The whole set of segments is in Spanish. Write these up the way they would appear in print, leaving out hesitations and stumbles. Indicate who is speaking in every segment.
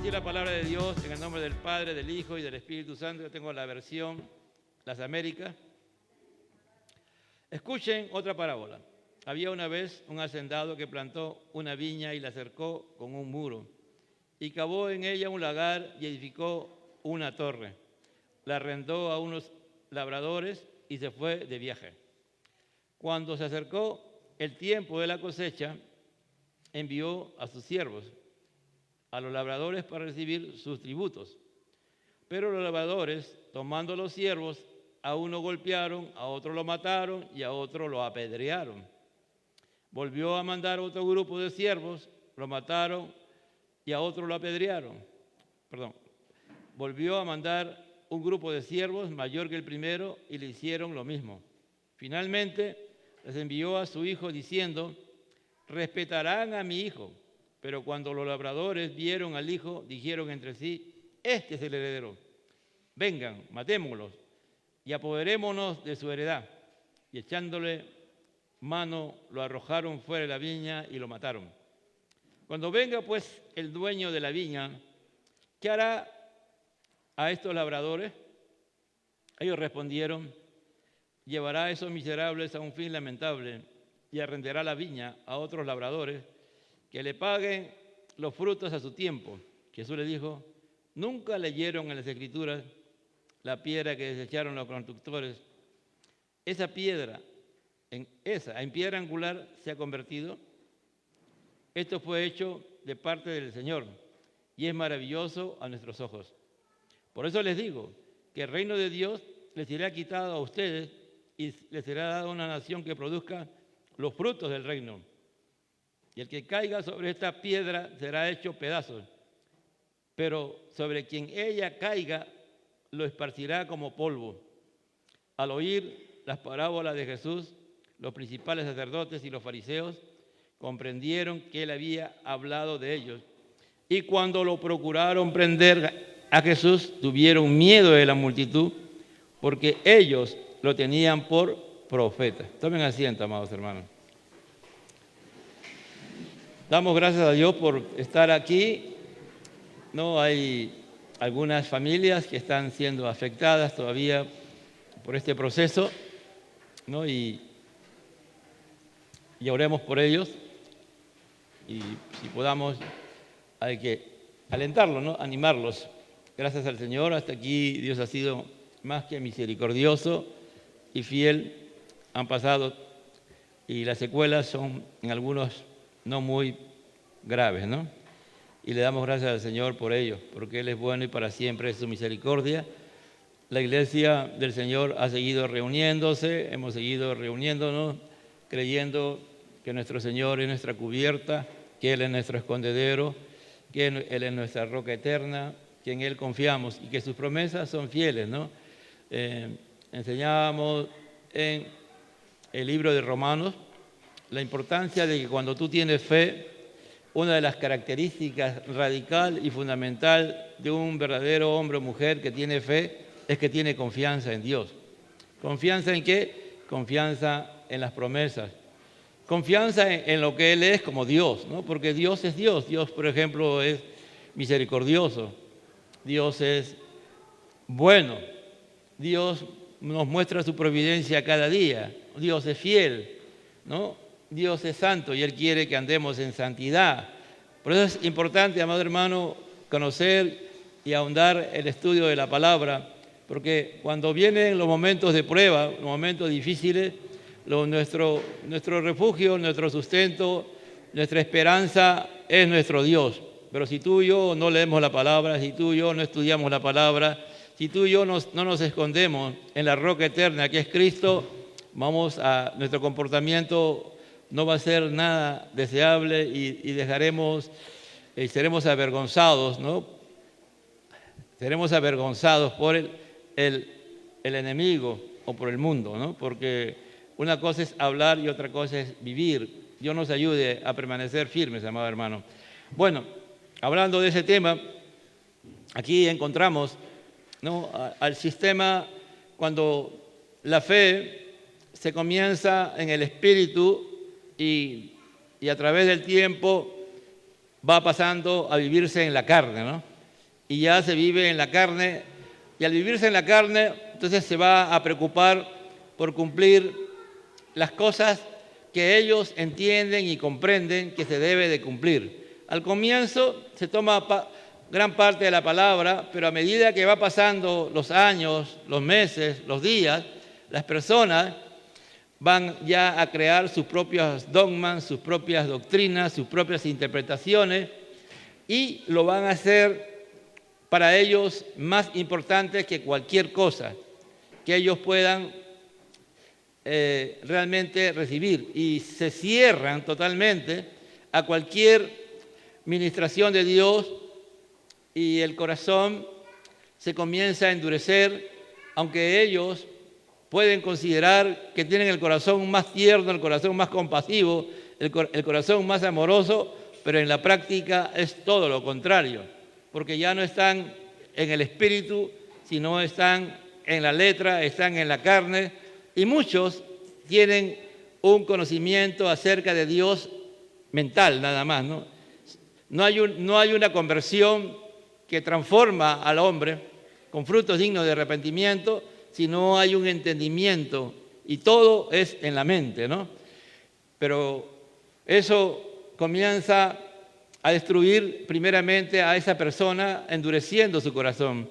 Speaker 1: decir la palabra de Dios en el nombre del Padre, del Hijo y del Espíritu Santo. Yo tengo la versión Las Américas. Escuchen otra parábola. Había una vez un hacendado que plantó una viña y la cercó con un muro, y cavó en ella un lagar y edificó una torre. La arrendó a unos labradores y se fue de viaje. Cuando se acercó el tiempo de la cosecha, envió a sus siervos, a los labradores, para recibir sus tributos. Pero los labradores, tomando los siervos, a uno golpearon, a otro lo mataron y a otro lo apedrearon. Volvió a mandar otro grupo de siervos, lo mataron y a otro lo apedrearon. Volvió a mandar un grupo de siervos mayor que el primero y le hicieron lo mismo. Finalmente les envió a su hijo diciendo: respetarán a mi hijo. Pero cuando los labradores vieron al hijo, dijeron entre sí: este es el heredero. Vengan, matémoslos y apoderémonos de su heredad. Y echándole mano, lo arrojaron fuera de la viña y lo mataron. Cuando venga pues el dueño de la viña, ¿qué hará a estos labradores? Ellos respondieron: llevará a esos miserables a un fin lamentable y arrendará la viña a otros labradores que le paguen los frutos a su tiempo. Jesús le dijo: ¿nunca leyeron en las Escrituras la piedra que desecharon los constructores? Esa piedra, en piedra angular se ha convertido. Esto fue hecho de parte del Señor y es maravilloso a nuestros ojos. Por eso les digo que el reino de Dios les será quitado a ustedes y les será dado una nación que produzca los frutos del reino. Y el que caiga sobre esta piedra será hecho pedazos, pero sobre quien ella caiga lo esparcirá como polvo. Al oír las parábolas de Jesús, los principales sacerdotes y los fariseos comprendieron que él había hablado de ellos. Y cuando lo procuraron prender a Jesús, tuvieron miedo de la multitud, porque ellos lo tenían por profeta. Tomen asiento, amados hermanos. Damos gracias a Dios por estar aquí. No hay algunas familias que están siendo afectadas todavía por este proceso, ¿no? Y oremos por ellos. Y si podamos, hay que alentarlos, ¿no? Animarlos. Gracias al Señor, hasta aquí Dios ha sido más que misericordioso y fiel. Han pasado y las secuelas son en algunos no muy graves, ¿no? Y le damos gracias al Señor por ello, porque Él es bueno y para siempre es su misericordia. La iglesia del Señor ha seguido reuniéndose, hemos seguido reuniéndonos, creyendo que nuestro Señor es nuestra cubierta, que Él es nuestro escondedero, que Él es nuestra roca eterna, que en Él confiamos y que sus promesas son fieles, ¿no? Enseñábamos en el libro de Romanos la importancia de que cuando tú tienes fe, una de las características radical y fundamental de un verdadero hombre o mujer que tiene fe es que tiene confianza en Dios. ¿Confianza en qué? Confianza en las promesas. Confianza en lo que Él es como Dios, ¿no? Porque Dios es Dios. Dios, por ejemplo, es misericordioso. Dios es bueno. Dios nos muestra su providencia cada día. Dios es fiel, ¿no? Dios es santo y Él quiere que andemos en santidad. Por eso es importante, amado hermano, conocer y ahondar el estudio de la palabra, porque cuando vienen los momentos de prueba, los momentos difíciles, nuestro refugio, nuestro sustento, nuestra esperanza es nuestro Dios. Pero si tú y yo no leemos la palabra, si tú y yo no estudiamos la palabra, si tú y yo no nos escondemos en la roca eterna que es Cristo, nuestro comportamiento no va a ser nada deseable y seremos avergonzados, ¿no? Seremos avergonzados por el enemigo o por el mundo, ¿no? Porque una cosa es hablar y otra cosa es vivir. Dios nos ayude a permanecer firmes, amado hermano. Bueno, hablando de ese tema, aquí encontramos, ¿no?, al sistema cuando la fe se comienza en el espíritu y a través del tiempo va pasando a vivirse en la carne, ¿no? y ya se vive en la carne, y al vivirse en la carne, entonces se va a preocupar por cumplir las cosas que ellos entienden y comprenden que se debe de cumplir. Al comienzo se toma gran parte de la palabra, pero a medida que va pasando los años, los meses, los días, las personas van ya a crear sus propios dogmas, sus propias doctrinas, sus propias interpretaciones, y lo van a hacer para ellos más importante que cualquier cosa que ellos puedan realmente recibir, y se cierran totalmente a cualquier ministración de Dios, y el corazón se comienza a endurecer, aunque ellos pueden considerar que tienen el corazón más tierno, el corazón más compasivo, el corazón más amoroso, pero en la práctica es todo lo contrario, porque ya no están en el espíritu, sino están en la letra, están en la carne, y muchos tienen un conocimiento acerca de Dios mental nada más, ¿no? No hay una conversión que transforma al hombre con frutos dignos de arrepentimiento, sino hay un entendimiento, y todo es en la mente, ¿no? Pero eso comienza a destruir primeramente a esa persona, endureciendo su corazón,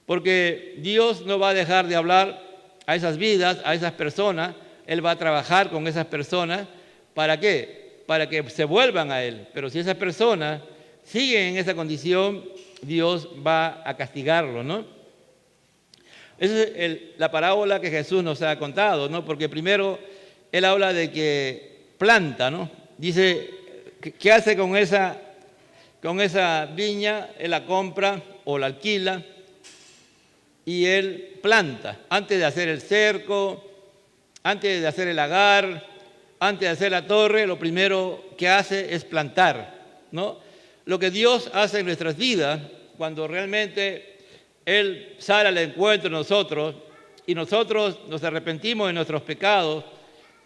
Speaker 1: porque Dios no va a dejar de hablar a esas vidas, a esas personas. Él va a trabajar con esas personas. ¿Para qué? Para que se vuelvan a Él. Pero si esas personas siguen en esa condición, Dios va a castigarlo, ¿no? Esa es la parábola que Jesús nos ha contado, ¿no? Porque primero Él habla de que planta, ¿no? Dice, ¿qué hace con esa viña? Él la compra o la alquila, y Él planta. Antes de hacer el cerco, antes de hacer el lagar, antes de hacer la torre, lo primero que hace es plantar, ¿no? Lo que Dios hace en nuestras vidas, cuando realmente Él sale al encuentro de nosotros, y nosotros nos arrepentimos de nuestros pecados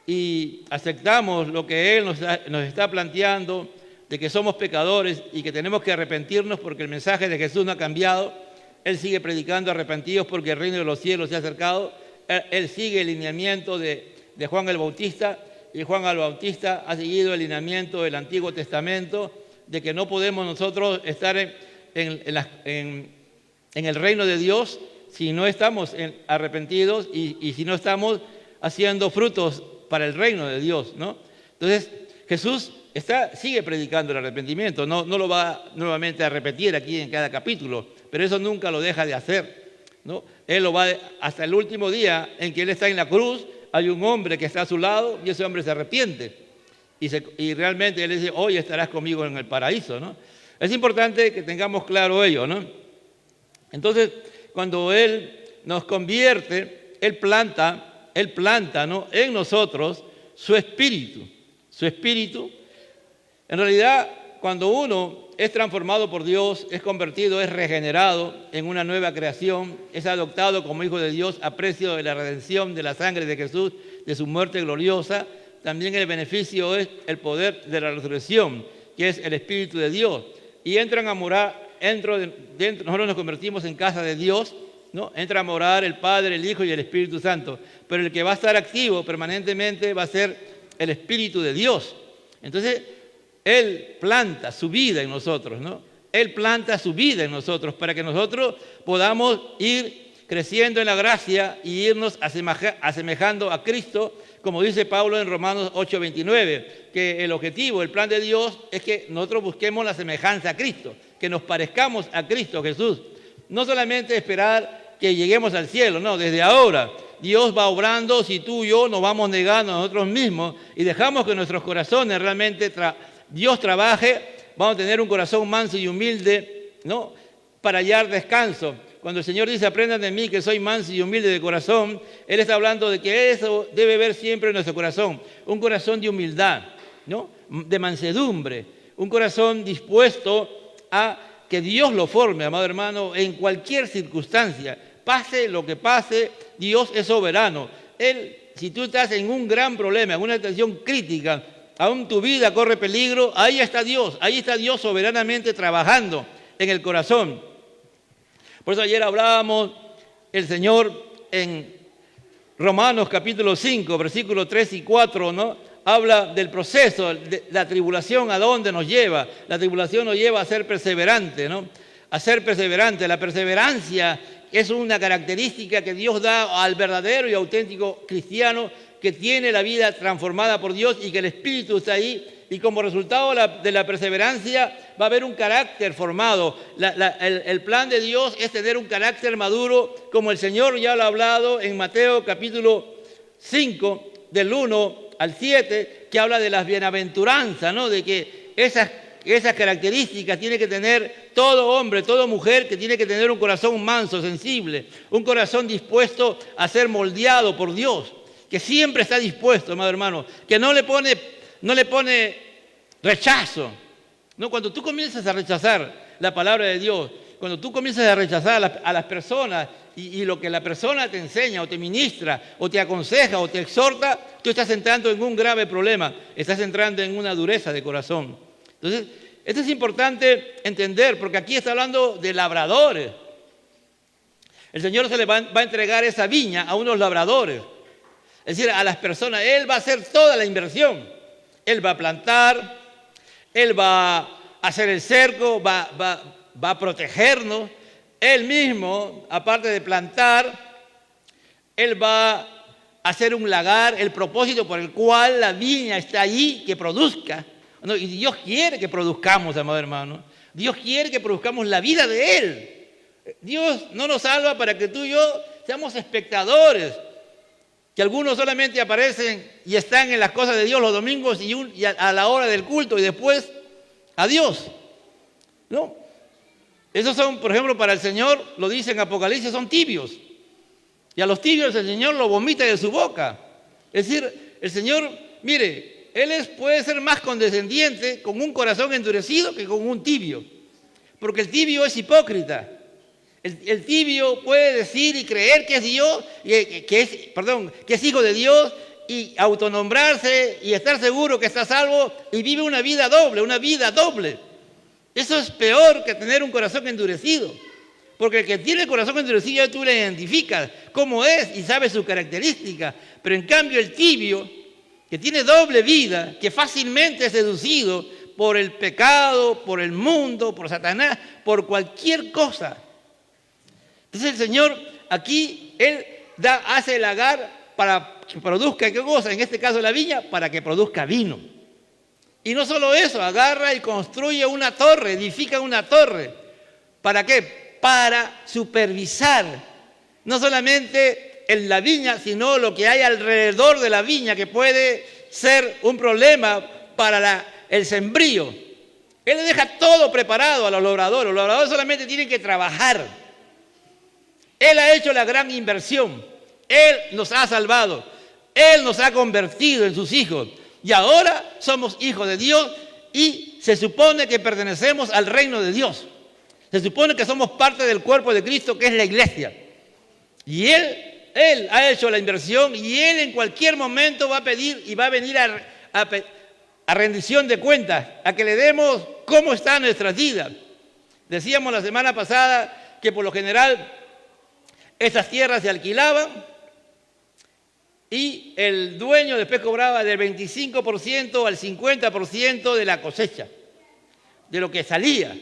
Speaker 1: y aceptamos lo que Él nos está planteando, de que somos pecadores y que tenemos que arrepentirnos porque el mensaje de Jesús no ha cambiado. Él sigue predicando arrepentidos porque el reino de los cielos se ha acercado. Él sigue el lineamiento de Juan el Bautista, y Juan el Bautista ha seguido el lineamiento del Antiguo Testamento, de que no podemos nosotros estar en el reino de Dios si no estamos arrepentidos y si no estamos haciendo frutos para el reino de Dios, ¿no? Entonces, Jesús sigue predicando el arrepentimiento, no lo va nuevamente a repetir aquí en cada capítulo, pero eso nunca lo deja de hacer, ¿no? Él lo va hasta el último día en que Él está en la cruz. Hay un hombre que está a su lado y ese hombre se arrepiente, y realmente Él dice, hoy estarás conmigo en el paraíso, ¿no? Es importante que tengamos claro ello, ¿no? Entonces, cuando Él nos convierte, Él planta, ¿no?, en nosotros su espíritu. Su espíritu. En realidad, cuando uno es transformado por Dios, es convertido, es regenerado en una nueva creación, es adoptado como hijo de Dios a precio de la redención de la sangre de Jesús, de su muerte gloriosa. También el beneficio es el poder de la resurrección, que es el Espíritu de Dios. Y entran a morar dentro, nosotros nos convertimos en casa de Dios, ¿no? Entra a morar el Padre, el Hijo y el Espíritu Santo. Pero el que va a estar activo permanentemente va a ser el Espíritu de Dios. Entonces, Él planta su vida en nosotros, ¿no? Él planta su vida en nosotros para que nosotros podamos ir creciendo en la gracia y irnos asemejando a Cristo, como dice Pablo en Romanos 8:29, que el objetivo, el plan de Dios es que nosotros busquemos la semejanza a Cristo, que nos parezcamos a Cristo Jesús. No solamente esperar que lleguemos al cielo, no, desde ahora Dios va obrando. Si tú y yo nos vamos negando a nosotros mismos y dejamos que nuestros corazones realmente Dios trabaje, vamos a tener un corazón manso y humilde, ¿no?, para hallar descanso. Cuando el Señor dice, aprendan de mí que soy manso y humilde de corazón, Él está hablando de que eso debe haber siempre en nuestro corazón, un corazón de humildad, ¿no?, de mansedumbre, un corazón dispuesto a que Dios lo forme, amado hermano, en cualquier circunstancia. Pase lo que pase, Dios es soberano. Él, si tú estás en un gran problema, en una situación crítica, aún tu vida corre peligro, ahí está Dios soberanamente trabajando en el corazón. Por eso ayer hablábamos, el Señor en Romanos capítulo 5, versículos 3 y 4, ¿no? Habla del proceso, de la tribulación, ¿a dónde nos lleva? La tribulación nos lleva a ser perseverante, ¿no? A ser perseverante. La perseverancia es una característica que Dios da al verdadero y auténtico cristiano que tiene la vida transformada por Dios y que el Espíritu está ahí. Y como resultado de la perseverancia va a haber un carácter formado. El plan de Dios es tener un carácter maduro, como el Señor ya lo ha hablado en Mateo capítulo 5, del 1 al 7, que habla de las bienaventuranzas, ¿no? De que esas características tiene que tener todo hombre, toda mujer, que tiene que tener un corazón manso, sensible, un corazón dispuesto a ser moldeado por Dios, que siempre está dispuesto, amado hermano, que no le pone rechazo. No, cuando tú comienzas a rechazar la palabra de Dios, cuando tú comienzas a rechazar a las personas y lo que la persona te enseña o te ministra o te aconseja o te exhorta, tú estás entrando en un grave problema, estás entrando en una dureza de corazón. Entonces, esto es importante entender, porque aquí está hablando de labradores. El Señor se le va a entregar esa viña a unos labradores, es decir, a las personas. Él va a hacer toda la inversión. Él va a plantar, Él va a hacer el cerco, va a protegernos. Él mismo, aparte de plantar, Él va a hacer un lagar, el propósito por el cual la viña está allí, que produzca. No, y Dios quiere que produzcamos, amado hermano. Dios quiere que produzcamos la vida de Él. Dios no nos salva para que tú y yo seamos espectadores, que algunos solamente aparecen y están en las cosas de Dios los domingos y a la hora del culto y después adiós. No. Esos son, por ejemplo, para el Señor, lo dice en Apocalipsis, son tibios. Y a los tibios el Señor lo vomita de su boca. Es decir, el Señor, mire, Él puede ser más condescendiente con un corazón endurecido que con un tibio. Porque el tibio es hipócrita. El tibio puede decir y creer que es Dios, que es hijo de Dios, y autonombrarse y estar seguro que está salvo y vive una vida doble. Eso es peor que tener un corazón endurecido. Porque el que tiene el corazón endurecido ya tú le identificas cómo es y sabes su característica. Pero en cambio el tibio, que tiene doble vida, que fácilmente es seducido por el pecado, por el mundo, por Satanás, por cualquier cosa. Entonces el Señor aquí, Él hace el lagar para que produzca, ¿qué cosa? En este caso la viña, para que produzca vino. Y no solo eso, agarra y construye una torre, edifica una torre. ¿Para qué? Para supervisar no solamente en la viña, sino lo que hay alrededor de la viña, que puede ser un problema para el sembrío. Él le deja todo preparado a los labradores. Los labradores solamente tienen que trabajar. Él ha hecho la gran inversión. Él nos ha salvado. Él nos ha convertido en sus hijos. Y ahora somos hijos de Dios y se supone que pertenecemos al reino de Dios. Se supone que somos parte del cuerpo de Cristo, que es la iglesia. Y Él ha hecho la inversión y Él en cualquier momento va a pedir y va a venir a rendición de cuentas, a que le demos cómo está nuestra vida. Decíamos la semana pasada que por lo general esas tierras se alquilaban y el dueño después cobraba del 25% al 50% de la cosecha, de lo que salía.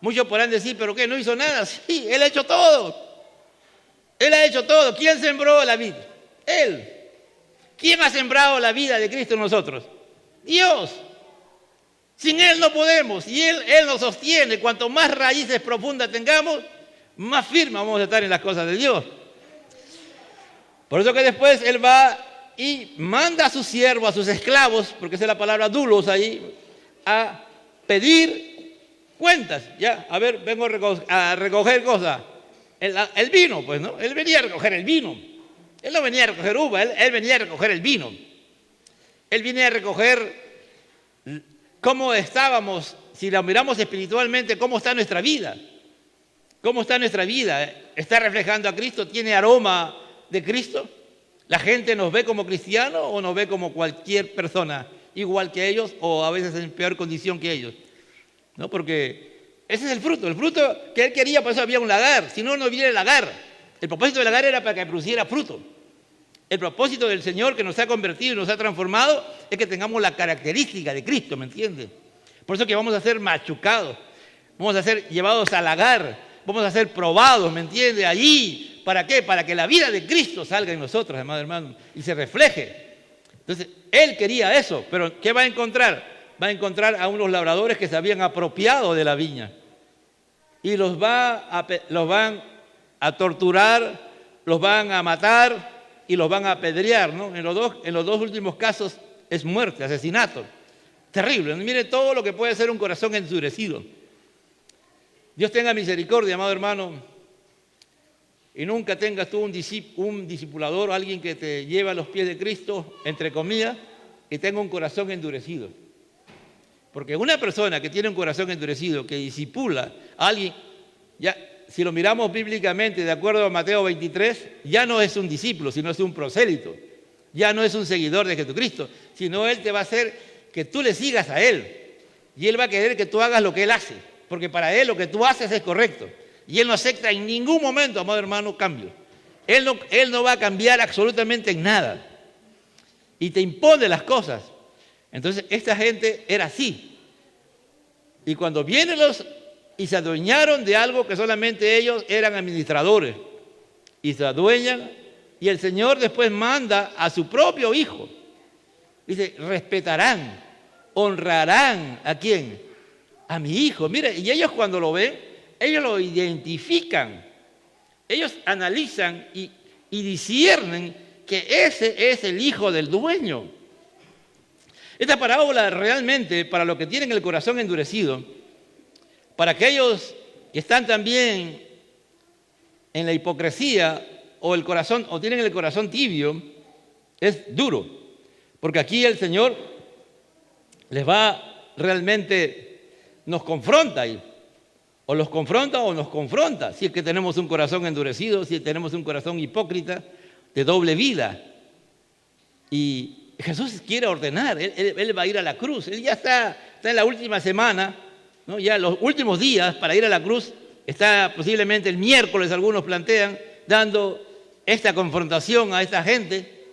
Speaker 1: Muchos podrán decir, ¿pero qué? ¿No hizo nada? Sí, Él ha hecho todo. Él ha hecho todo. ¿Quién sembró la vida? Él. ¿Quién ha sembrado la vida de Cristo en nosotros? Dios. Sin Él no podemos. Y Él nos sostiene. Cuanto más raíces profundas tengamos, más firmes vamos a estar en las cosas de Dios. Por eso que después Él va y manda a sus siervos, a sus esclavos, porque esa es la palabra dulos ahí, a pedir cuentas. Ya, a ver, vengo a recoger cosas. El vino, pues, ¿no? Él venía a recoger el vino. Él no venía a recoger uva, él venía a recoger el vino. Él venía a recoger cómo estábamos, si la miramos espiritualmente, cómo está nuestra vida. ¿Cómo está nuestra vida? ¿Está reflejando a Cristo? ¿Tiene aroma de Cristo? ¿La gente nos ve como cristianos o nos ve como cualquier persona igual que ellos o a veces en peor condición que ellos? ¿No? Porque Ese es el fruto que él quería, por eso había un lagar, si no, no hubiera el lagar. El propósito del lagar era para que produciera fruto. El propósito del Señor que nos ha convertido y nos ha transformado es que tengamos la característica de Cristo, ¿me entiendes? Por eso que vamos a ser machucados, vamos a ser llevados al lagar, vamos a ser probados, ¿me entiendes? Allí, ¿para qué? Para que la vida de Cristo salga en nosotros, amado hermano, y se refleje. Entonces, él quería eso, pero ¿qué va a encontrar? Va a encontrar a unos labradores que se habían apropiado de la viña y los van a torturar, los van a matar y los van a apedrear, ¿no? En los dos últimos casos es muerte, asesinato. Terrible. Mire todo lo que puede ser un corazón endurecido. Dios tenga misericordia, amado hermano, y nunca tengas tú un discipulador, alguien que te lleve a los pies de Cristo, entre comillas, y tenga un corazón endurecido. Porque una persona que tiene un corazón endurecido, que discipula a alguien, ya, si lo miramos bíblicamente, de acuerdo a Mateo 23, ya no es un discípulo, sino es un prosélito. Ya no es un seguidor de Jesucristo, sino él te va a hacer que tú le sigas a él. Y él va a querer que tú hagas lo que él hace, porque para él lo que tú haces es correcto. Y él no acepta en ningún momento, amado hermano, cambio. Él no va a cambiar absolutamente en nada. Y te impone las cosas. Entonces, esta gente era así. Y cuando vienen y se adueñaron de algo que solamente ellos eran administradores, y se adueñan, y el Señor después manda a su propio hijo. Dice, respetarán, honrarán, ¿a quién? A mi hijo. Mire, y ellos cuando lo ven, ellos lo identifican. Ellos analizan y disciernen que ese es el hijo del dueño. Esta parábola realmente, para los que tienen el corazón endurecido, para aquellos que están también en la hipocresía o tienen el corazón tibio, es duro. Porque aquí el Señor nos confronta ahí. O los confronta o nos confronta. Si es que tenemos un corazón endurecido, si tenemos un corazón hipócrita, de doble vida. Y Jesús quiere ordenar, él va a ir a la cruz. Él ya está en la última semana, ¿no? Ya los últimos días para ir a la cruz. Está posiblemente el miércoles, algunos plantean, dando esta confrontación a esta gente.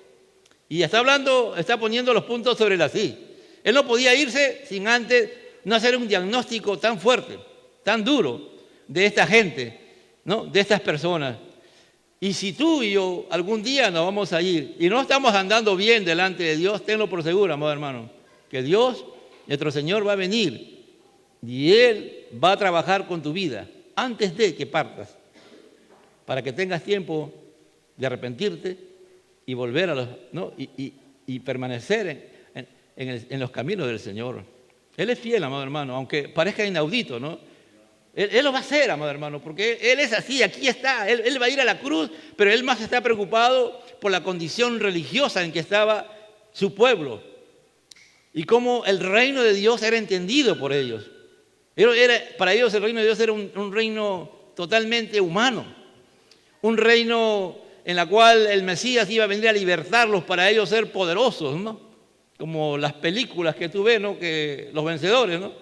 Speaker 1: Y está poniendo los puntos sobre las i. Él no podía irse sin antes no hacer un diagnóstico tan fuerte, tan duro de esta gente, ¿no? De estas personas. Y si tú y yo algún día nos vamos a ir y no estamos andando bien delante de Dios, tenlo por seguro, amado hermano, que Dios, nuestro Señor, va a venir y Él va a trabajar con tu vida antes de que partas, para que tengas tiempo de arrepentirte y volver y permanecer en los caminos del Señor. Él es fiel, amado hermano, aunque parezca inaudito, ¿no? Él lo va a hacer, amado hermano, porque Él es así, aquí está. Él va a ir a la cruz, pero Él más está preocupado por la condición religiosa en que estaba su pueblo y cómo el reino de Dios era entendido por ellos. Para ellos el reino de Dios era un reino totalmente humano, un reino en el cual el Mesías iba a venir a libertarlos para ellos ser poderosos, ¿no? Como las películas que tú ves, ¿no? Que los vencedores, ¿no?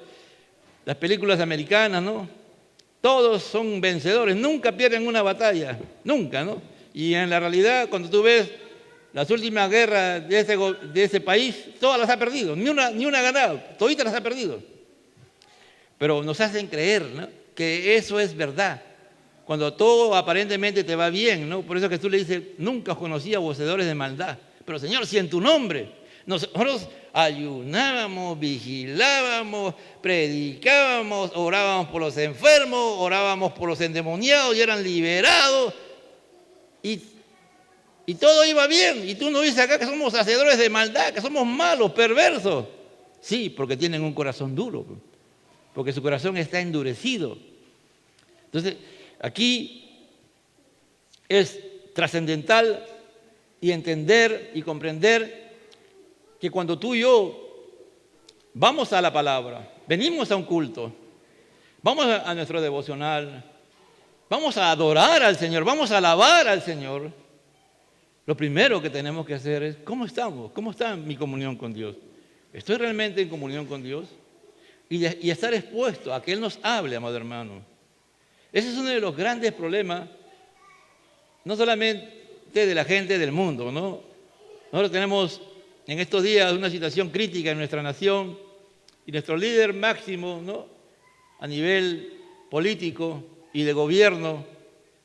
Speaker 1: Las películas americanas, ¿no? Todos son vencedores, nunca pierden una batalla, nunca, ¿no? Y en la realidad, cuando tú ves las últimas guerras de ese país, todas las ha perdido, ni una ha ganado, toditas las ha perdido. Pero nos hacen creer, ¿no? Que eso es verdad, cuando todo aparentemente te va bien, ¿no? Por eso Jesús le dice, nunca os conocí a vos hacedores de maldad. Pero Señor, si en tu nombre nosotros ayunábamos, vigilábamos, predicábamos, orábamos por los enfermos, orábamos por los endemoniados y eran liberados. Y todo iba bien. Y tú nos dices acá que somos hacedores de maldad, que somos malos, perversos. Sí, porque tienen un corazón duro, porque su corazón está endurecido. Entonces, aquí es trascendental y entender y comprender que cuando tú y yo vamos a la palabra, venimos a un culto, vamos a nuestro devocional, vamos a adorar al Señor, vamos a alabar al Señor, lo primero que tenemos que hacer es, ¿cómo estamos? ¿Cómo está mi comunión con Dios? ¿Estoy realmente en comunión con Dios? y estar expuesto a que Él nos hable, amado hermano. Ese es uno de los grandes problemas, no solamente de la gente del mundo, ¿no? Nosotros tenemos en estos días una situación crítica en nuestra nación y nuestro líder máximo, ¿no?, a nivel político y de gobierno,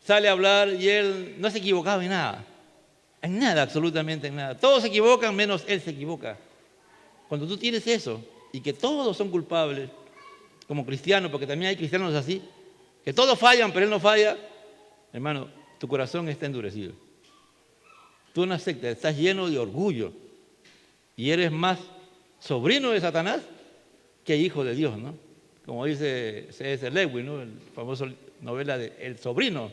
Speaker 1: sale a hablar y él no se equivocaba en nada, absolutamente en nada. Todos se equivocan menos él se equivoca. Cuando tú tienes eso y que todos son culpables, como cristianos, porque también hay cristianos así, que todos fallan, pero él no falla, hermano, tu corazón está endurecido. Tú no aceptas, estás lleno de orgullo y eres más sobrino de Satanás que hijo de Dios, ¿no? Como dice C.S. Lewis, ¿no?, el famoso novela de El sobrino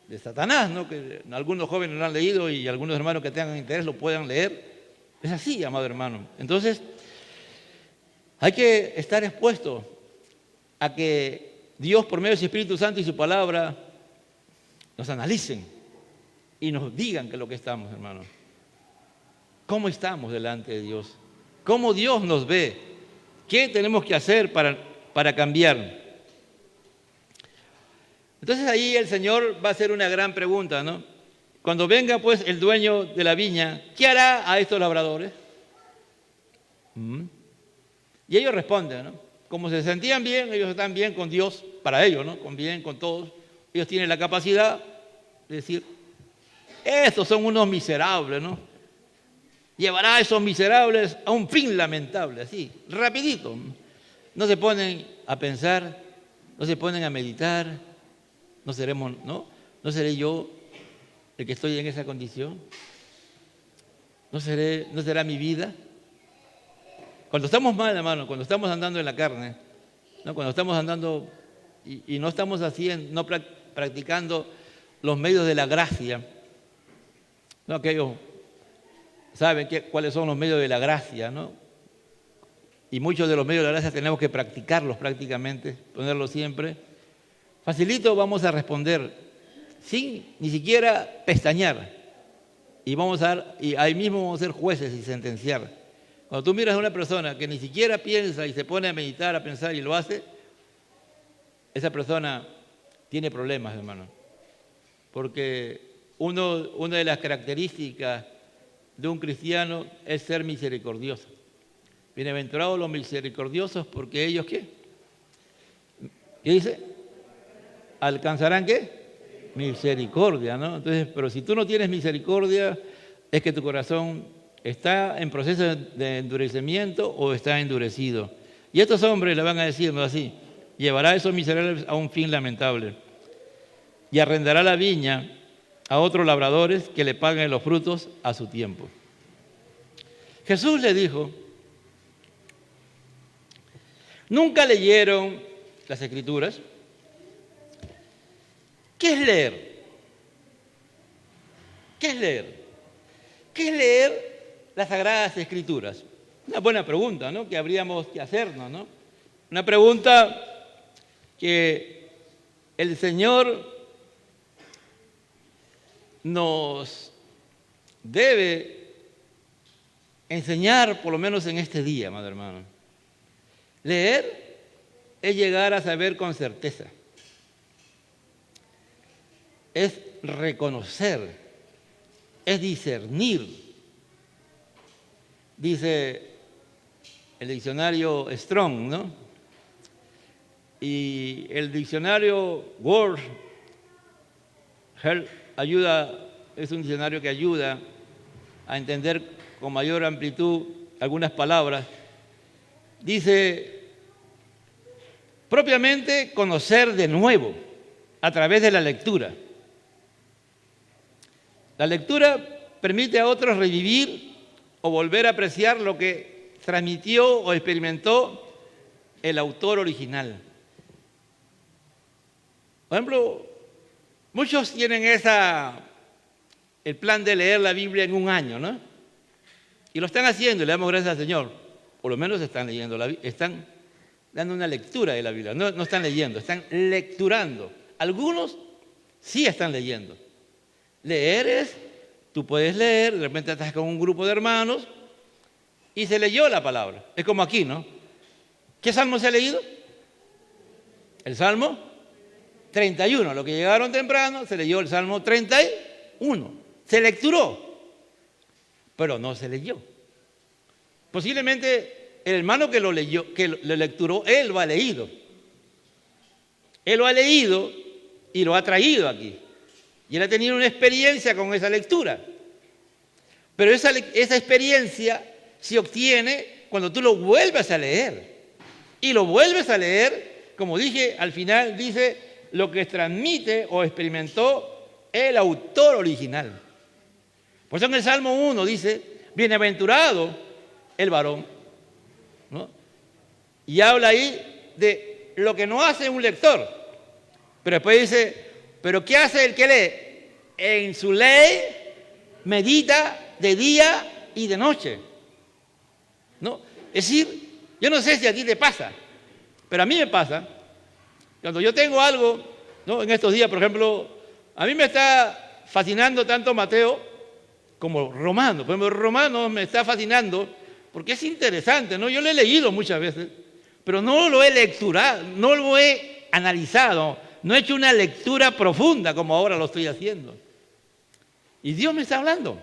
Speaker 1: de Satanás, ¿no?, que algunos jóvenes lo han leído y algunos hermanos que tengan interés lo puedan leer. Es así, amado hermano. Entonces, hay que estar expuesto a que Dios, por medio de su Espíritu Santo y su palabra, nos analicen y nos digan qué es lo que estamos, hermano. ¿Cómo estamos delante de Dios? ¿Cómo Dios nos ve? ¿Qué tenemos que hacer para cambiar? Entonces ahí el Señor va a hacer una gran pregunta, ¿no? Cuando venga pues el dueño de la viña, ¿qué hará a estos labradores? Y ellos responden, ¿no? Como se sentían bien, ellos están bien con Dios, para ellos, ¿no? Con bien, con todos. Ellos tienen la capacidad de decir, estos son unos miserables, ¿no? Llevará a esos miserables a un fin lamentable, así, rapidito. No se ponen a pensar, no se ponen a meditar, no seré yo el que estoy en esa condición, no será mi vida. Cuando estamos mal, hermano, cuando estamos andando en la carne, ¿no?, cuando estamos andando y no estamos practicando los medios de la gracia, ¿no? Aquellos saben cuáles son los medios de la gracia, ¿no? Y muchos de los medios de la gracia tenemos que practicarlos prácticamente, ponerlos siempre. Facilito vamos a responder sin ni siquiera pestañear. Y ahí mismo vamos a ser jueces y sentenciar. Cuando tú miras a una persona que ni siquiera piensa y se pone a meditar, a pensar y lo hace, esa persona tiene problemas, hermano. Porque una de las características de un cristiano es ser misericordioso. Bienaventurados los misericordiosos, porque ellos, ¿qué? ¿Qué dice? ¿Alcanzarán qué? Misericordia, ¿no? Entonces, pero si tú no tienes misericordia, es que tu corazón está en proceso de endurecimiento o está endurecido. Y estos hombres le van a decir, ¿no?, así, llevará a esos miserables a un fin lamentable y arrendará la viña a otros labradores que le paguen los frutos a su tiempo. Jesús le dijo, ¿nunca leyeron las Escrituras? ¿Qué es leer? ¿Qué es leer? ¿Qué es leer las Sagradas Escrituras? Una buena pregunta, ¿no?, que habríamos que hacernos, ¿no? Una pregunta que el Señor nos debe enseñar, por lo menos en este día, amado hermano. Leer es llegar a saber con certeza. Es reconocer, es discernir. Dice el diccionario Strong, ¿no? Y el diccionario Word es un diccionario que ayuda a entender con mayor amplitud algunas palabras. Dice, propiamente conocer de nuevo a través de la lectura. La lectura permite a otros revivir o volver a apreciar lo que transmitió o experimentó el autor original. Por ejemplo, muchos tienen el plan de leer la Biblia en un año, ¿no? Y lo están haciendo y le damos gracias al Señor. Por lo menos están leyendo están dando una lectura de la Biblia. No están leyendo, están lecturando. Algunos sí están leyendo. Leer es, tú puedes leer, de repente estás con un grupo de hermanos y se leyó la palabra. Es como aquí, ¿no? ¿Qué salmo se ha leído? El Salmo 31. Los que llegaron temprano se leyó el Salmo 31. Se lecturó, pero no se leyó. Posiblemente el hermano que lo leyó, que lo lecturó, él lo ha leído. Él lo ha leído y lo ha traído aquí. Y él ha tenido una experiencia con esa lectura. Pero esa experiencia se obtiene cuando tú lo vuelves a leer. Y lo vuelves a leer, como dije, al final dice lo que transmite o experimentó el autor original. Por eso en el Salmo 1 dice, bienaventurado el varón, ¿no? Y habla ahí de lo que no hace un lector. Pero después dice, pero ¿qué hace el que lee? En su ley medita de día y de noche, ¿no? Es decir, yo no sé si a ti te pasa, pero a mí me pasa, cuando yo tengo algo, ¿no? En estos días, por ejemplo, a mí me está fascinando tanto Mateo como Romanos. Por ejemplo, Romanos me está fascinando porque es interesante, ¿no? Yo lo he leído muchas veces, pero no lo he lecturado, no lo he analizado, no he hecho una lectura profunda como ahora lo estoy haciendo. Y Dios me está hablando.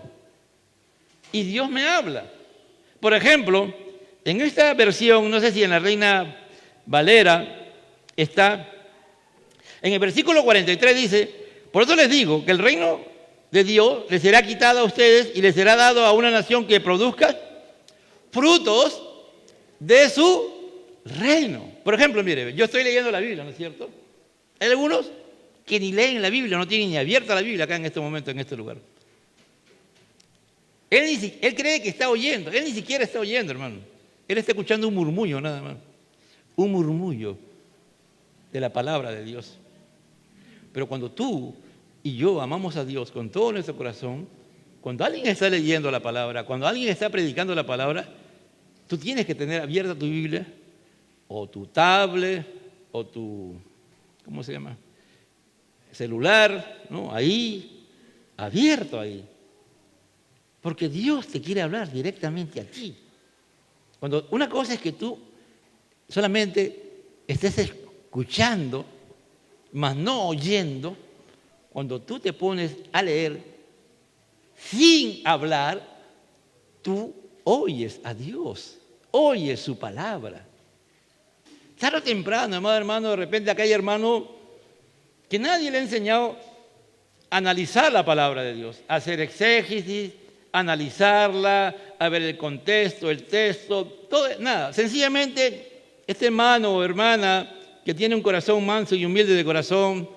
Speaker 1: Y Dios me habla. Por ejemplo, en esta versión, no sé si en la Reina Valera está, en el versículo 43 dice, por eso les digo que el reino de Dios les será quitado a ustedes y les será dado a una nación que produzca frutos de su reino. Por ejemplo, mire, yo estoy leyendo la Biblia, ¿no es cierto? Hay algunos que ni leen la Biblia, no tienen ni abierta la Biblia acá en este momento, en este lugar. Él cree que está oyendo, él ni siquiera está oyendo, hermano. Él está escuchando un murmullo nada más, un murmullo de la palabra de Dios. Pero cuando tú y yo amamos a Dios con todo nuestro corazón, cuando alguien está leyendo la palabra, cuando alguien está predicando la palabra, tú tienes que tener abierta tu Biblia, o tu tablet, o tu, ¿cómo se llama? Celular, ¿no? Ahí, abierto ahí. Porque Dios te quiere hablar directamente a ti. Cuando una cosa es que tú solamente estés escuchando, mas no oyendo, cuando tú te pones a leer sin hablar, tú oyes a Dios, oyes su palabra. Tarde o temprano, amado hermano, de repente acá hay hermano que nadie le ha enseñado a analizar la palabra de Dios, a hacer exégesis, analizarla, a ver el contexto, el texto, todo, nada. Sencillamente, este hermano o hermana que tiene un corazón manso y humilde de corazón,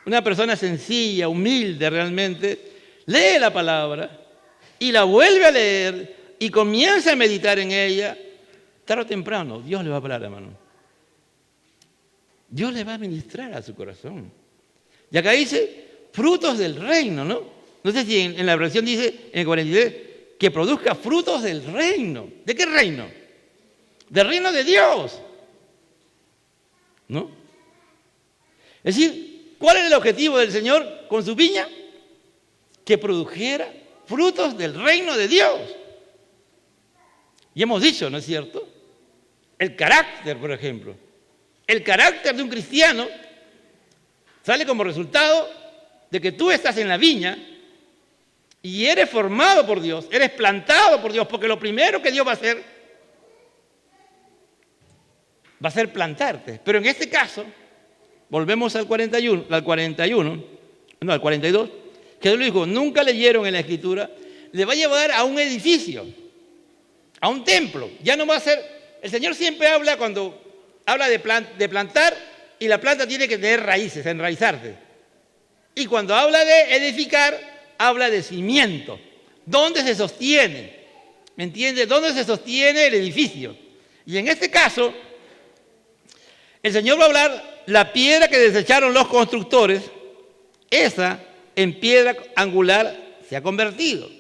Speaker 1: una persona sencilla, humilde realmente, lee la palabra y la vuelve a leer y comienza a meditar en ella. Tarde o temprano, Dios le va a hablar, hermano. Dios le va a ministrar a su corazón. Y acá dice, frutos del reino, ¿no? No sé si en la versión dice, en el 43, que produzca frutos del reino. ¿De qué reino? Del reino de Dios, ¿no? Es decir, ¿cuál era el objetivo del Señor con su viña? Que produjera frutos del reino de Dios. Y hemos dicho, ¿no es cierto? El carácter, por ejemplo. El carácter de un cristiano sale como resultado de que tú estás en la viña y eres formado por Dios, eres plantado por Dios, porque lo primero que Dios va a hacer plantarte. Pero en este caso, volvemos al 42, que Dios le dijo, nunca leyeron en la Escritura, le va a llevar a un edificio, a un templo. Ya no va a ser, el Señor siempre habla cuando habla de plantar, y la planta tiene que tener raíces, enraizarse. Y cuando habla de edificar, habla de cimiento. ¿Dónde se sostiene? ¿Me entiendes? ¿Dónde se sostiene el edificio? Y en este caso, el Señor va a hablar, la piedra que desecharon los constructores, esa en piedra angular se ha convertido.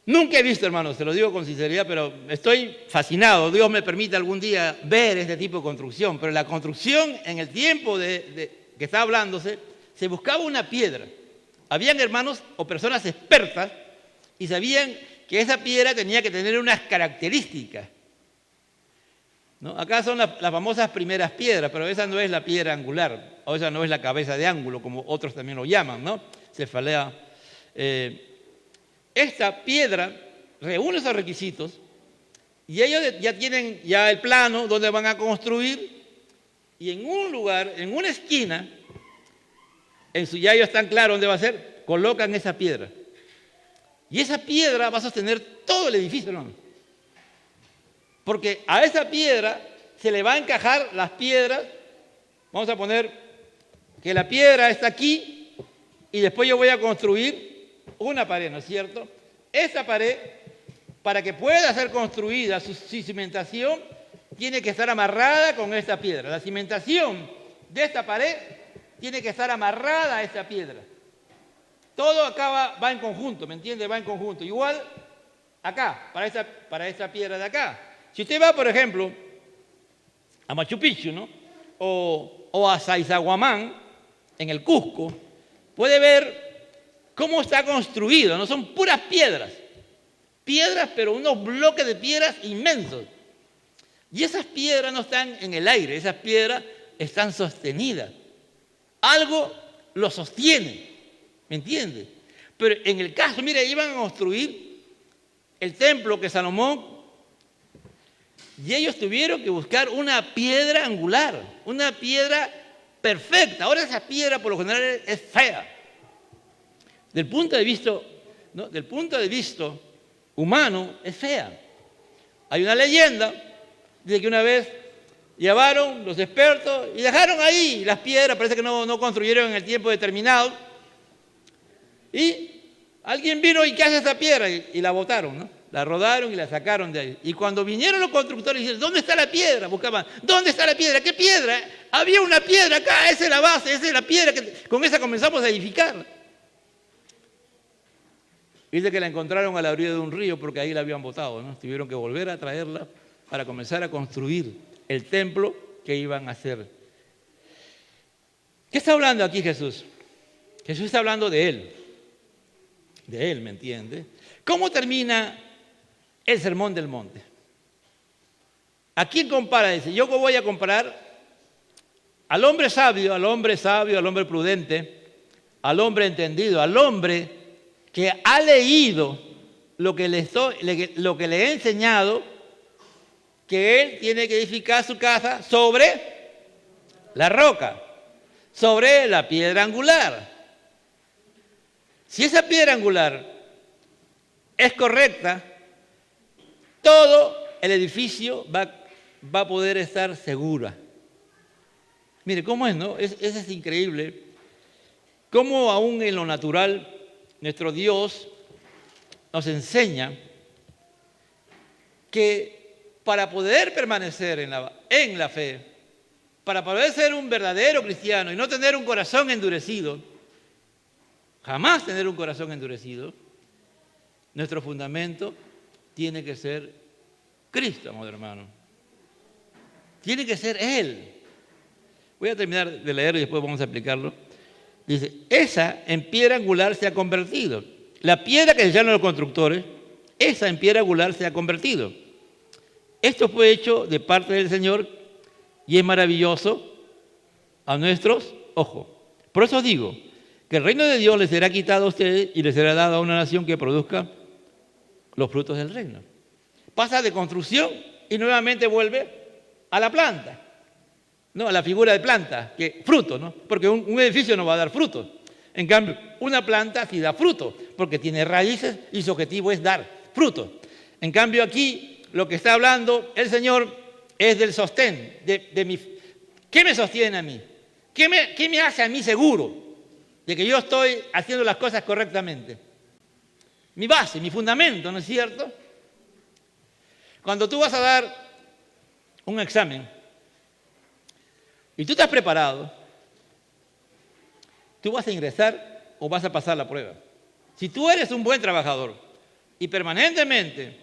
Speaker 1: Nunca he visto, hermanos, se lo digo con sinceridad, pero estoy fascinado. Dios me permite algún día ver este tipo de construcción. Pero la construcción, en el tiempo que está hablándose, se buscaba una piedra. Habían hermanos o personas expertas y sabían que esa piedra tenía que tener unas características. ¿no? Acá son las famosas primeras piedras, pero esa no es la piedra angular, o esa no es la cabeza de ángulo, como otros también lo llaman, ¿no? Cefalea. Esta piedra reúne esos requisitos y ellos ya tienen ya el plano donde van a construir, y en un lugar, en una esquina, ya ellos están claros dónde va a ser, colocan esa piedra. Y esa piedra va a sostener todo el edificio, ¿no? Porque a esa piedra se le va a encajar las piedras. Vamos a poner que la piedra está aquí y después yo voy a construir una pared, ¿no es cierto? Esa pared, para que pueda ser construida, su cimentación tiene que estar amarrada con esta piedra. La cimentación de esta pared tiene que estar amarrada a esta piedra. Todo acá va en conjunto, ¿me entiende? Va en conjunto. Igual acá, para esta piedra de acá. Si usted va, por ejemplo, a Machu Picchu, ¿no? o a Sacsayhuamán, en el Cusco, puede ver cómo está construido, ¿no? Son puras piedras. Piedras, pero unos bloques de piedras inmensos. Y esas piedras no están en el aire, esas piedras están sostenidas. Algo lo sostiene, ¿me entiende? Pero en el caso, mire, iban a construir el templo que Salomón, y ellos tuvieron que buscar una piedra angular, una piedra perfecta. Ahora esa piedra por lo general es fea. Del punto de vista, ¿no? Del punto de vista humano es fea. Hay una leyenda de que una vez llevaron los expertos y dejaron ahí las piedras, parece que no construyeron en el tiempo determinado. Y alguien vino y ¿qué hace esa piedra? Y la botaron, ¿no? La rodaron y la sacaron de ahí. Y cuando vinieron los constructores, dijeron, ¿dónde está la piedra? Buscaban, ¿dónde está la piedra? ¿Qué piedra? Había una piedra acá, esa es la base, esa es la piedra, con esa comenzamos a edificar. Dice que la encontraron a la orilla de un río porque ahí la habían botado, ¿no? Tuvieron que volver a traerla para comenzar a construir el templo que iban a hacer. ¿Qué está hablando aquí Jesús? Jesús está hablando de Él. De Él, ¿me entiende? ¿Cómo termina el Sermón del Monte? ¿A quién compara? Dice, yo voy a comparar al hombre sabio, al hombre prudente, al hombre entendido, al hombre que ha leído lo que le he enseñado, que él tiene que edificar su casa sobre la roca, sobre la piedra angular. Si esa piedra angular es correcta, todo el edificio va a poder estar segura. Mire, ¿cómo es, no? Eso es increíble. Cómo aún en lo natural, nuestro Dios nos enseña que para poder permanecer en la fe, para poder ser un verdadero cristiano y no tener un corazón endurecido, jamás tener un corazón endurecido, nuestro fundamento tiene que ser Cristo, amado hermano. Tiene que ser Él. Voy a terminar de leer y después vamos a explicarlo. Dice, esa en piedra angular se ha convertido. La piedra que desecharon los constructores, esa en piedra angular se ha convertido. Esto fue hecho de parte del Señor y es maravilloso a nuestros ojos. Por eso digo que el reino de Dios les será quitado a ustedes y les será dado a una nación que produzca los frutos del reino. Pasa de construcción y nuevamente vuelve a la planta. No, a la figura de planta, que fruto, ¿no? Porque un edificio no va a dar frutos. En cambio, una planta sí da fruto, porque tiene raíces y su objetivo es dar fruto. En cambio, aquí lo que está hablando el Señor es del sostén, ¿qué me sostiene a mí? ¿Qué me hace a mí seguro de que yo estoy haciendo las cosas correctamente? Mi base, mi fundamento, ¿no es cierto? Cuando tú vas a dar un examen, y tú estás preparado, tú vas a ingresar o vas a pasar la prueba. Si tú eres un buen trabajador y permanentemente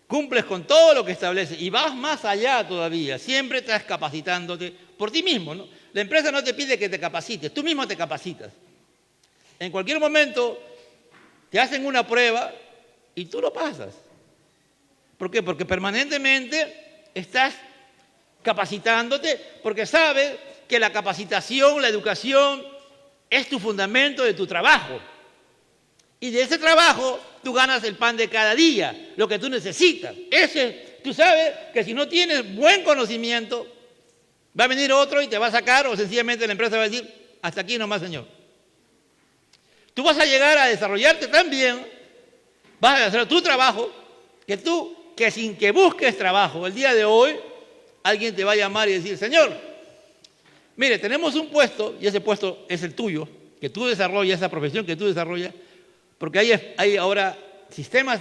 Speaker 1: cumples con todo lo que establece y vas más allá todavía, siempre estás capacitándote por ti mismo, ¿no? La empresa no te pide que te capacites, tú mismo te capacitas. En cualquier momento te hacen una prueba y tú lo pasas. ¿Por qué? Porque permanentemente estás capacitándote porque sabes que la capacitación, la educación es tu fundamento de tu trabajo. Y de ese trabajo tú ganas el pan de cada día, lo que tú necesitas. Tú sabes que si no tienes buen conocimiento, va a venir otro y te va a sacar, o sencillamente la empresa va a decir, hasta aquí nomás, señor. Tú vas a llegar a desarrollarte tan bien, vas a hacer tu trabajo, que sin que busques trabajo, el día de hoy, alguien te va a llamar y decir, señor, mire, tenemos un puesto, y ese puesto es el tuyo, que tú desarrollas, esa profesión que tú desarrollas, porque hay ahora sistemas,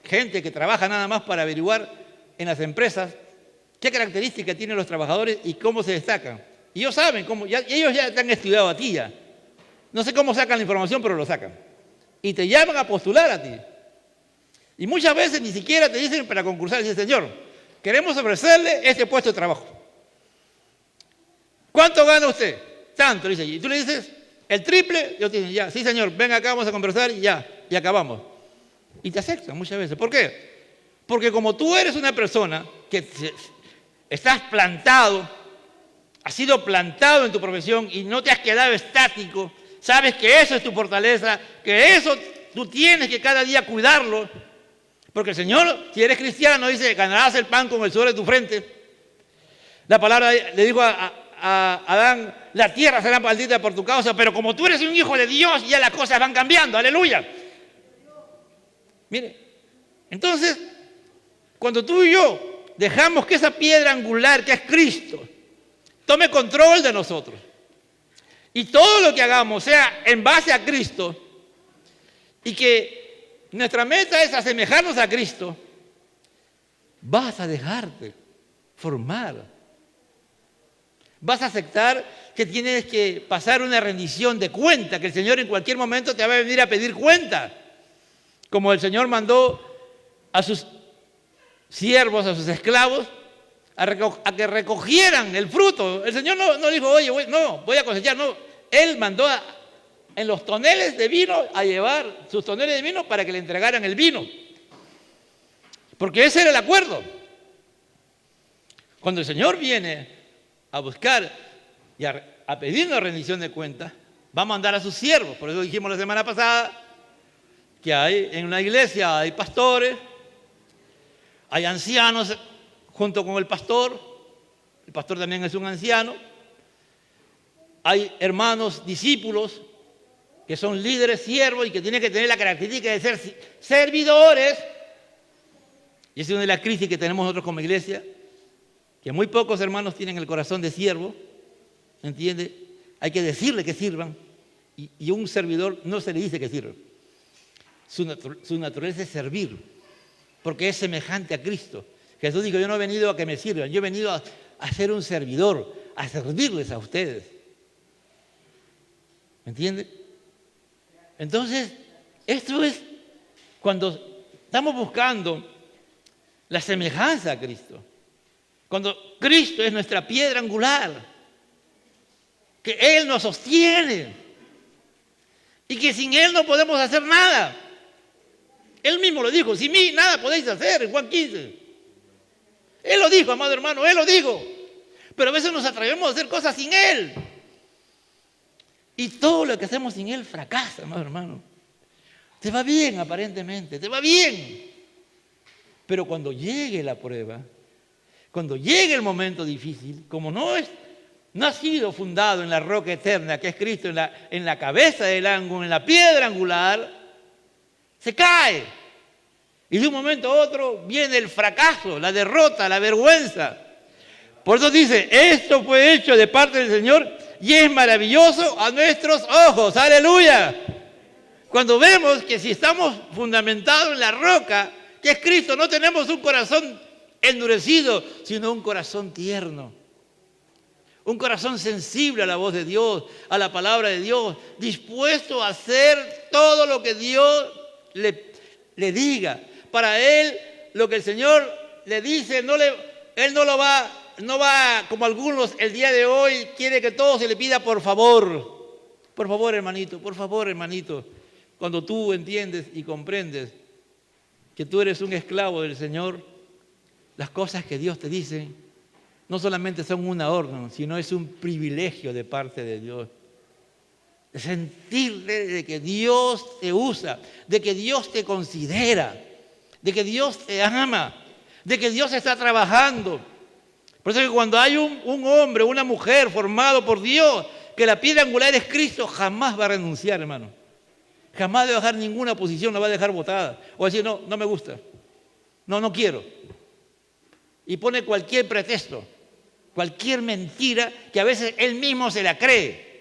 Speaker 1: gente que trabaja nada más para averiguar en las empresas qué características tienen los trabajadores y cómo se destacan. Y ellos saben cómo, ellos ya te han estudiado a ti ya. No sé cómo sacan la información, pero lo sacan. Y te llaman a postular a ti. Y muchas veces ni siquiera te dicen para concursar, dicen, señor, queremos ofrecerle este puesto de trabajo. ¿Cuánto gana usted? Tanto, dice. Y tú le dices, el triple, ellos te dicen, ya, sí señor, ven acá, vamos a conversar y ya, y acabamos. Y te aceptan muchas veces. ¿Por qué? Porque como tú eres una persona que estás plantado, has sido plantado en tu profesión y no te has quedado estático, sabes que eso es tu fortaleza, que eso tú tienes que cada día cuidarlo, porque el Señor, si eres cristiano, dice, ganarás el pan con el sudor de tu frente. La palabra le dijo a Adán, la tierra será maldita por tu causa, pero como tú eres un hijo de Dios, ya las cosas van cambiando, aleluya. Mire, entonces, cuando tú y yo dejamos que esa piedra angular que es Cristo tome control de nosotros y todo lo que hagamos sea en base a Cristo y que nuestra meta es asemejarnos a Cristo, vas a dejarte formar. Vas a aceptar que tienes que pasar una rendición de cuenta, que el Señor en cualquier momento te va a venir a pedir cuenta. Como el Señor mandó a sus siervos, a sus esclavos, a que recogieran el fruto. El Señor no dijo, oye, voy a cosechar. No, Él mandó en los toneles de vino a llevar sus toneles de vino para que le entregaran el vino. Porque ese era el acuerdo. Cuando el Señor viene a buscar y a pedirnos rendición de cuentas, va a mandar a sus siervos. Por eso dijimos la semana pasada que en una iglesia hay pastores, hay ancianos junto con el pastor también es un anciano, hay hermanos discípulos que son líderes, siervos y que tienen que tener la característica de ser servidores. Y esa es una de las crisis que tenemos nosotros como iglesia, que muy pocos hermanos tienen el corazón de siervo, ¿entiende? Hay que decirle que sirvan y a un servidor no se le dice que sirva. Su naturaleza es servir, porque es semejante a Cristo. Jesús dijo, yo no he venido a que me sirvan, yo he venido a ser un servidor, a servirles a ustedes. ¿Me entiende? Entonces, esto es cuando estamos buscando la semejanza a Cristo. Cuando Cristo es nuestra piedra angular, que Él nos sostiene y que sin Él no podemos hacer nada. Él mismo lo dijo, sin mí nada podéis hacer, en Juan 15. Él lo dijo, amado hermano, Él lo dijo. Pero a veces nos atrevemos a hacer cosas sin Él. Y todo lo que hacemos sin Él fracasa, amado hermano. Te va bien aparentemente, te va bien. Pero cuando llegue la prueba, cuando llegue el momento difícil, como no ha sido fundado en la roca eterna, que es Cristo, en la cabeza del ángulo, en la piedra angular, se cae. Y de un momento a otro viene el fracaso, la derrota, la vergüenza. Por eso dice, esto fue hecho de parte del Señor y es maravilloso a nuestros ojos. ¡Aleluya! Cuando vemos que si estamos fundamentados en la roca, que es Cristo, no tenemos un corazón endurecido, sino un corazón tierno. Un corazón sensible a la voz de Dios, a la palabra de Dios, dispuesto a hacer todo lo que Dios le diga. Para Él, lo que el Señor le dice, Él no va como algunos el día de hoy, quiere que todo se le pida por favor. Por favor, hermanito, por favor, hermanito. Cuando tú entiendes y comprendes que tú eres un esclavo del Señor, las cosas que Dios te dice no solamente son una orden, sino es un privilegio de parte de Dios. Sentirle de que Dios te usa, de que Dios te considera, de que Dios te ama, de que Dios está trabajando. Por eso es que cuando hay un hombre, una mujer formado por Dios, que la piedra angular es Cristo, jamás va a renunciar, hermano. Jamás va a dejar ninguna posición, la va a dejar botada. O decir, no, no me gusta. No, no quiero. Y pone cualquier pretexto, cualquier mentira que a veces él mismo se la cree.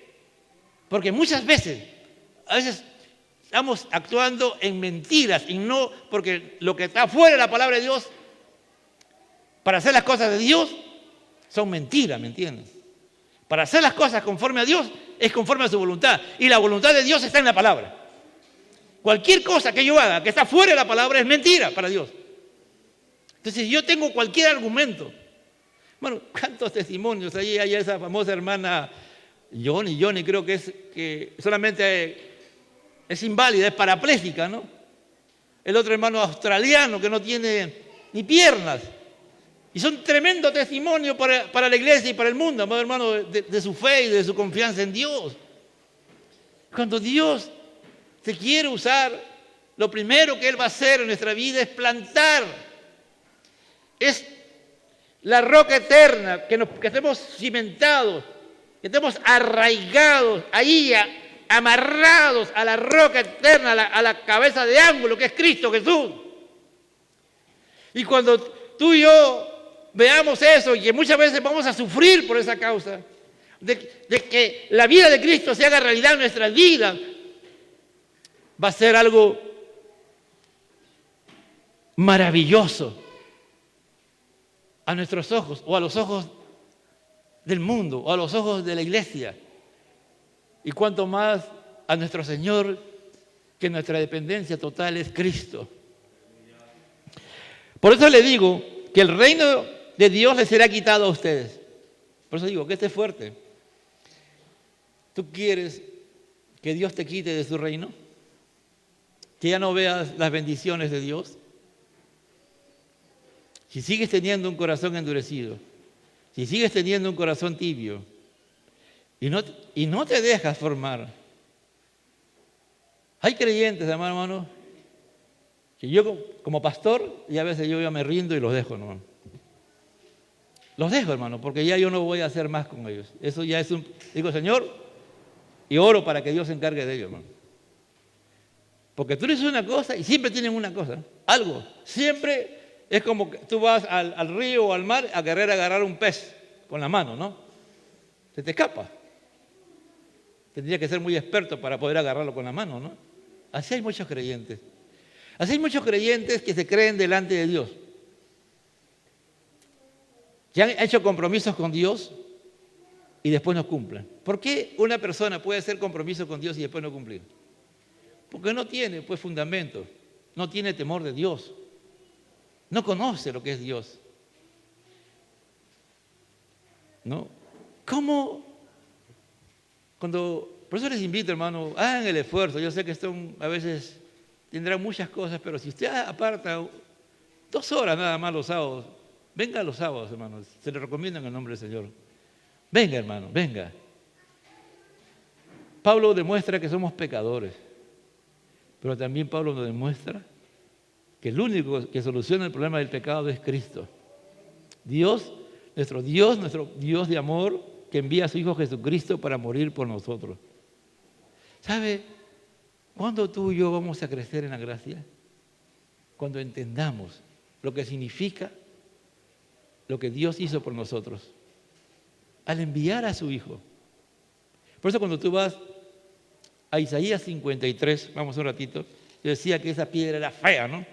Speaker 1: Porque muchas veces, a veces estamos actuando en mentiras y no porque lo que está fuera de la palabra de Dios, para hacer las cosas de Dios, son mentiras, ¿me entiendes? Para hacer las cosas conforme a Dios, es conforme a su voluntad. Y la voluntad de Dios está en la palabra. Cualquier cosa que yo haga que está fuera de la palabra es mentira para Dios. Entonces, yo tengo cualquier argumento. Bueno, ¿cuántos testimonios? Ahí hay esa famosa hermana Johnny, creo que solamente es inválida, es parapléjica, ¿no? El otro hermano australiano que no tiene ni piernas. Y son tremendo testimonio para la iglesia y para el mundo, hermano, de su fe y de su confianza en Dios. Cuando Dios te quiere usar, lo primero que Él va a hacer en nuestra vida es plantar. Es la roca eterna, que estemos cimentados, que estemos arraigados, ahí amarrados a la roca eterna, a la cabeza de ángulo que es Cristo Jesús. Y cuando tú y yo veamos eso, y que muchas veces vamos a sufrir por esa causa, de que la vida de Cristo se haga realidad en nuestras vidas, va a ser algo maravilloso a nuestros ojos, o a los ojos del mundo, o a los ojos de la iglesia. Y cuanto más a nuestro Señor, que nuestra dependencia total es Cristo. Por eso le digo que el reino de Dios les será quitado a ustedes. Por eso digo que esté fuerte. ¿Tú quieres que Dios te quite de su reino? ¿Que ya no veas las bendiciones de Dios? Si sigues teniendo un corazón endurecido, si sigues teniendo un corazón tibio y no te dejas formar. Hay creyentes, hermano, que yo como pastor, y a veces yo ya me rindo y los dejo, ¿no? Los dejo, hermano, porque ya yo no voy a hacer más con ellos. Eso ya es digo, Señor, y oro para que Dios se encargue de ellos, hermano. Porque tú dices una cosa y siempre tienen una cosa, algo. Siempre es como que tú vas al río o al mar a querer agarrar un pez con la mano, ¿no? Se te escapa. Tendría que ser muy experto para poder agarrarlo con la mano, ¿no? Así hay muchos creyentes. Así hay muchos creyentes que se creen delante de Dios. Que han hecho compromisos con Dios y después no cumplen. ¿Por qué una persona puede hacer compromiso con Dios y después no cumplir? Porque no tiene, pues, fundamento. No tiene temor de Dios. No conoce lo que es Dios. ¿No? ¿Cómo? Por eso les invito, hermano, hagan el esfuerzo. Yo sé que esto a veces tendrá muchas cosas, pero si usted aparta 2 horas nada más los sábados, venga los sábados, hermanos. Se le recomienda en el nombre del Señor. Venga, hermano, venga. Pablo demuestra que somos pecadores, pero también Pablo nos demuestra que el único que soluciona el problema del pecado es Cristo. Dios, nuestro Dios de amor, que envía a su Hijo Jesucristo para morir por nosotros. ¿Sabe cuándo tú y yo vamos a crecer en la gracia? Cuando entendamos lo que significa lo que Dios hizo por nosotros al enviar a su Hijo. Por eso cuando tú vas a Isaías 53, vamos un ratito, yo decía que esa piedra era fea, ¿no?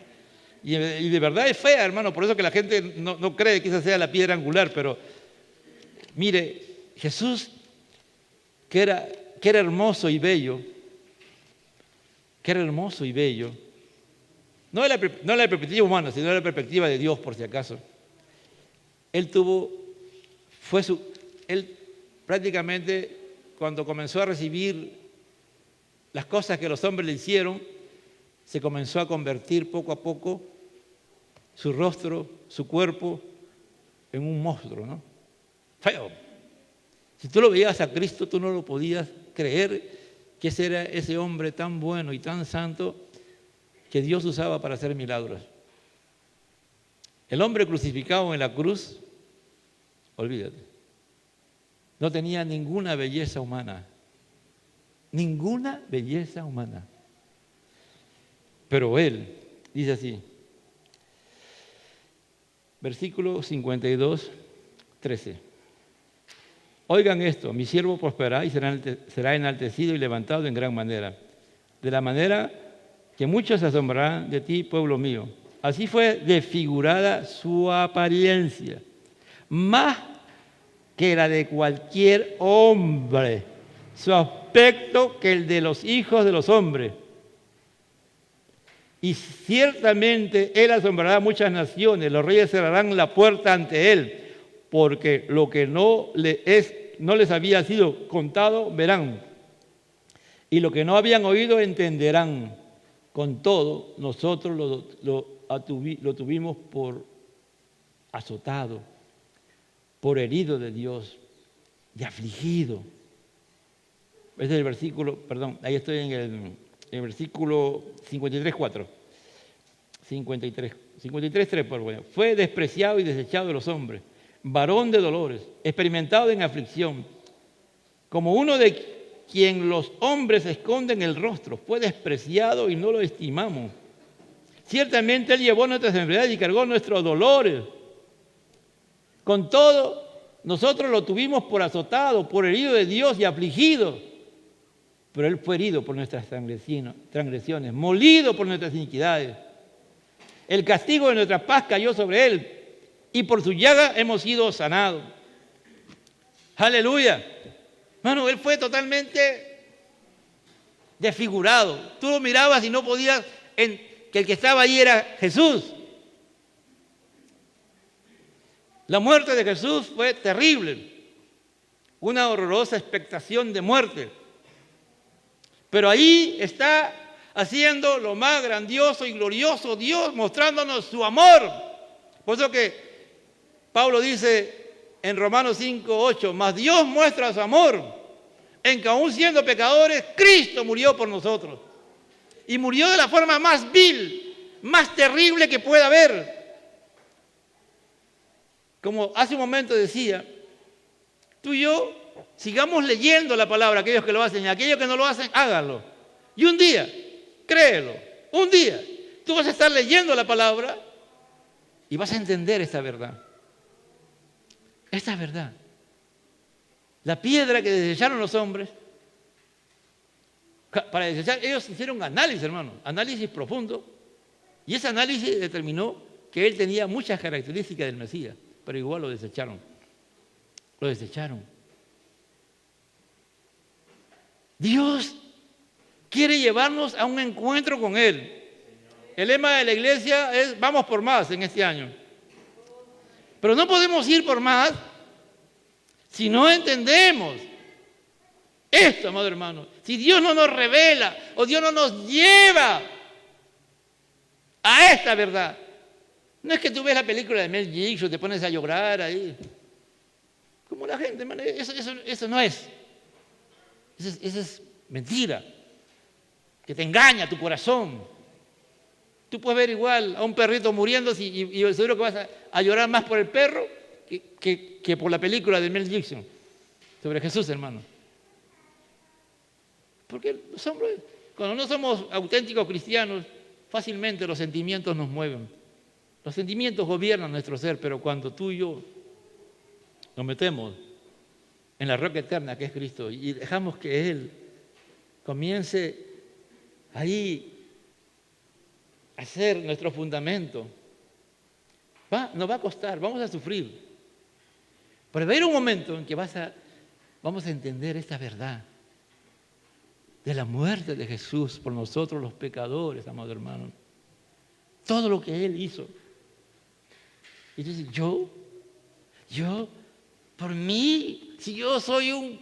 Speaker 1: Y de verdad es fea, hermano, por eso que la gente no cree que esa sea la piedra angular, pero mire, Jesús, que era hermoso y bello, no de la perspectiva humana, sino de la perspectiva de Dios, por si acaso. Él prácticamente, cuando comenzó a recibir las cosas que los hombres le hicieron, se comenzó a convertir poco a poco su rostro, su cuerpo en un monstruo, ¿no? Feo. Si tú lo veías a Cristo, tú no lo podías creer que ese era ese hombre tan bueno y tan santo que Dios usaba para hacer milagros. El hombre crucificado en la cruz, olvídate, no tenía ninguna belleza humana. Ninguna belleza humana. Pero él, dice así, versículo 52, 13. Oigan esto, mi siervo prosperará y será enaltecido y levantado en gran manera, de la manera que muchos se asombrarán de ti, pueblo mío. Así fue desfigurada su apariencia, más que la de cualquier hombre, su aspecto que el de los hijos de los hombres. Y ciertamente él asombrará a muchas naciones, los reyes cerrarán la puerta ante él, porque lo que no les había sido contado, verán, y lo que no habían oído, entenderán. Con todo, nosotros lo tuvimos por azotado, por herido de Dios y afligido. Este es el versículo, perdón, ahí estoy en el versículo 53:4. 53:3, por bueno. Fue despreciado y desechado de los hombres, varón de dolores, experimentado en aflicción, como uno de quien los hombres esconden el rostro. Fue despreciado y no lo estimamos. Ciertamente Él llevó nuestras enfermedades y cargó nuestros dolores. Con todo, nosotros lo tuvimos por azotado, por herido de Dios y afligido. Pero Él fue herido por nuestras transgresiones, molido por nuestras iniquidades. El castigo de nuestra paz cayó sobre Él, y por su llaga hemos sido sanados. ¡Aleluya! Hermano, Él fue totalmente desfigurado. Tú lo mirabas y no podías, que el que estaba ahí era Jesús. La muerte de Jesús fue terrible, una horrorosa expectación de muerte. Pero ahí está haciendo lo más grandioso y glorioso Dios, mostrándonos su amor. Por eso que Pablo dice en Romanos 5:8, mas Dios muestra su amor en que aún siendo pecadores, Cristo murió por nosotros. Y murió de la forma más vil, más terrible que pueda haber. Como hace un momento decía, tú y yo sigamos leyendo la palabra, aquellos que lo hacen, y aquellos que no lo hacen, háganlo. Y un día, créelo, un día, tú vas a estar leyendo la palabra y vas a entender esta verdad. Esta verdad. La piedra que desecharon los hombres, para desechar, ellos hicieron análisis, hermano, análisis profundo, y ese análisis determinó que él tenía muchas características del Mesías, pero igual lo desecharon. Lo desecharon. Dios quiere llevarnos a un encuentro con Él. El lema de la iglesia es vamos por más en este año. Pero no podemos ir por más si no entendemos esto, amado hermano. Si Dios no nos revela o Dios no nos lleva a esta verdad. No es que tú ves la película de Mel Gibson, te pones a llorar ahí. Como la gente, hermano, eso no es. Eso es mentira, que te engaña tu corazón. Tú puedes ver igual a un perrito muriéndose y seguro que vas a llorar más por el perro que por la película de Mel Gibson sobre Jesús, hermano. Porque los hombres, cuando no somos auténticos cristianos, fácilmente los sentimientos nos mueven. Los sentimientos gobiernan nuestro ser, pero cuando tú y yo nos metemos en la roca eterna que es Cristo y dejamos que Él comience ahí a ser nuestro fundamento, nos va a costar, vamos a sufrir. Pero va a haber un momento en que vamos a entender esta verdad de la muerte de Jesús por nosotros los pecadores, amado hermano. Todo lo que Él hizo. Y dice, yo, por mí, si yo soy un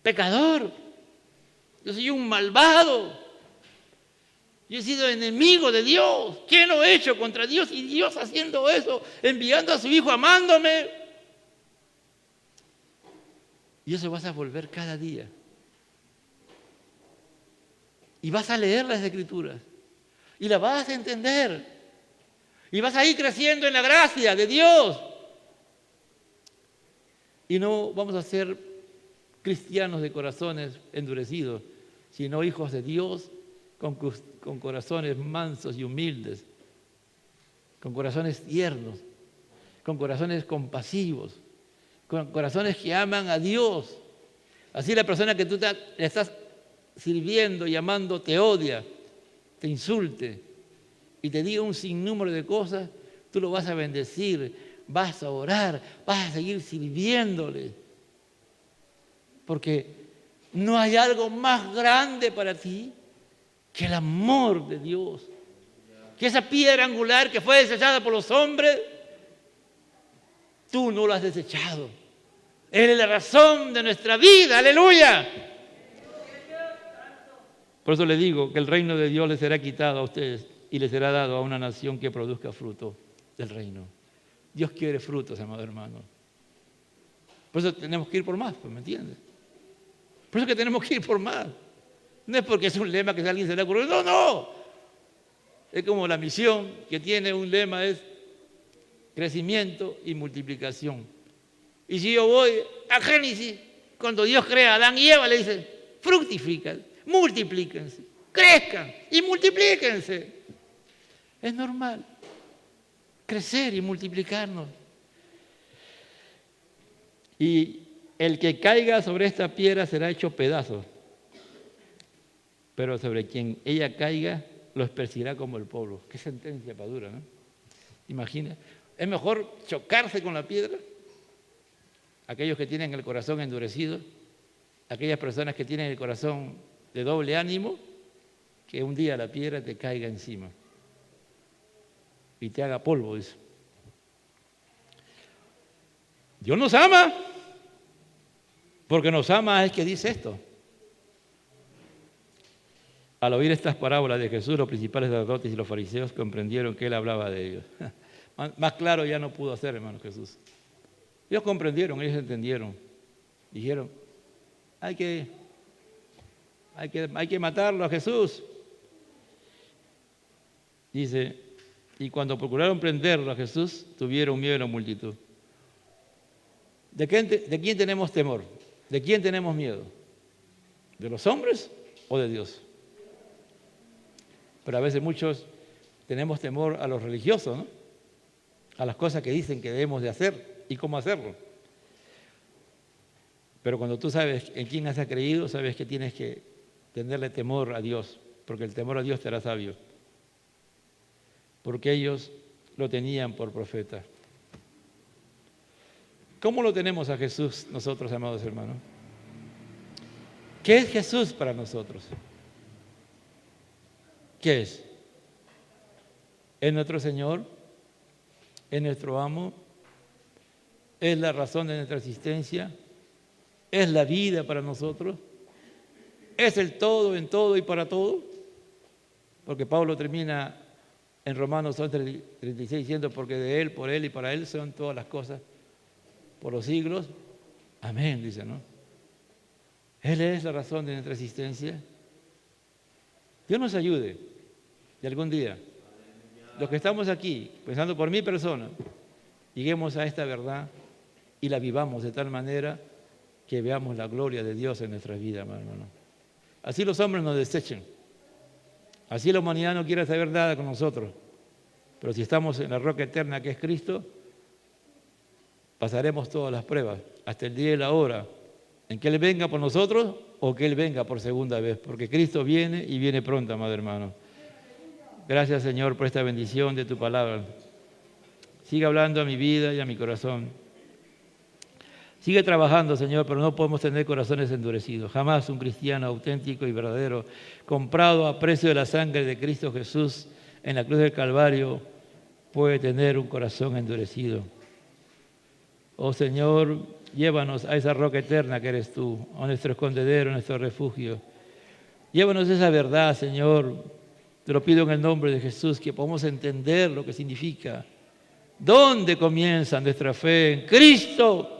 Speaker 1: pecador, yo soy un malvado, Yo he sido enemigo de Dios. ¿Qué no he hecho contra Dios? Y Dios haciendo eso, enviando a su Hijo, amándome. Y eso vas a volver cada día. Y vas a leer las Escrituras. Y las vas a entender. Y vas a ir creciendo en la gracia de Dios. Y no vamos a ser cristianos de corazones endurecidos, sino hijos de Dios con corazones mansos y humildes, con corazones tiernos, con corazones compasivos, con corazones que aman a Dios. Así la persona que tú le estás sirviendo y amando te odia, te insulte y te diga un sinnúmero de cosas, tú lo vas a bendecir, vas a orar, vas a seguir sirviéndole. Porque no hay algo más grande para ti que el amor de Dios. Que esa piedra angular que fue desechada por los hombres, tú no la has desechado. Él es la razón de nuestra vida, aleluya. Por eso le digo que el reino de Dios les será quitado a ustedes y les será dado a una nación que produzca fruto del reino. Dios quiere frutos, amado hermano. Por eso tenemos que ir por más, ¿me entiendes? Por eso que tenemos que ir por más. No es porque es un lema que a alguien se le ha ocurrido, no, no. Es como la misión que tiene un lema, es crecimiento y multiplicación. Y si yo voy a Génesis, cuando Dios crea a Adán y Eva, le dice, fructifican, multiplíquense, crezcan y multiplíquense. Es normal crecer y multiplicarnos. Y el que caiga sobre esta piedra será hecho pedazos, pero sobre quien ella caiga lo esparcirá como el polvo. Qué sentencia para dura, ¿no? Imagina, es mejor chocarse con la piedra. Aquellos que tienen el corazón endurecido, aquellas personas que tienen el corazón de doble ánimo, que un día la piedra te caiga encima y te haga polvo, dice. Dios nos ama, porque nos ama es que dice esto. Al oír estas parábolas de Jesús, los principales sacerdotes y los fariseos comprendieron que Él hablaba de ellos. Más claro ya no pudo hacer, hermano Jesús. Ellos comprendieron, ellos entendieron. Dijeron, hay que matarlo a Quién Dice, y cuando procuraron prenderlo a Jesús, tuvieron miedo de la multitud. ¿De quién tenemos temor? ¿De quién tenemos miedo? ¿De los hombres o de Dios? Pero a veces muchos tenemos temor a los religiosos, ¿no? A las cosas que dicen que debemos de hacer y cómo hacerlo. Pero cuando tú sabes en quién has creído, sabes que tienes que tenerle temor a Dios, porque el temor a Dios te hará sabio. Porque ellos lo tenían por profeta. ¿Cómo lo tenemos a Jesús nosotros, amados hermanos? ¿Qué es Jesús para nosotros? ¿Qué es? ¿Es nuestro Señor? ¿Es nuestro amo? ¿Es la razón de nuestra existencia? ¿Es la vida para nosotros? ¿Es el todo en todo y para todo? Porque Pablo termina en Romanos 11:36 diciendo, porque de Él, por Él y para Él son todas las cosas por los siglos. Amén, dice, ¿no? Él es la razón de nuestra existencia. Dios nos ayude y algún día, los que estamos aquí, pensando por mi persona, lleguemos a esta verdad y la vivamos de tal manera que veamos la gloria de Dios en nuestras vidas, hermano. Así los hombres nos desechen. Así la humanidad no quiere saber nada con nosotros. Pero si estamos en la roca eterna que es Cristo, pasaremos todas las pruebas hasta el día y la hora en que Él venga por nosotros o que Él venga por segunda vez. Porque Cristo viene y viene pronto, amado hermano. Gracias, Señor, por esta bendición de tu palabra. Sigue hablando a mi vida y a mi corazón. Sigue trabajando, Señor, pero no podemos tener corazones endurecidos. Jamás un cristiano auténtico y verdadero, comprado a precio de la sangre de Cristo Jesús en la cruz del Calvario, puede tener un corazón endurecido. Oh Señor, llévanos a esa roca eterna que eres tú, a nuestro escondedero, a nuestro refugio. Llévanos esa verdad, Señor, Te lo pido en el nombre de Jesús, que podamos entender lo que significa. ¿Dónde comienza nuestra fe? En Cristo.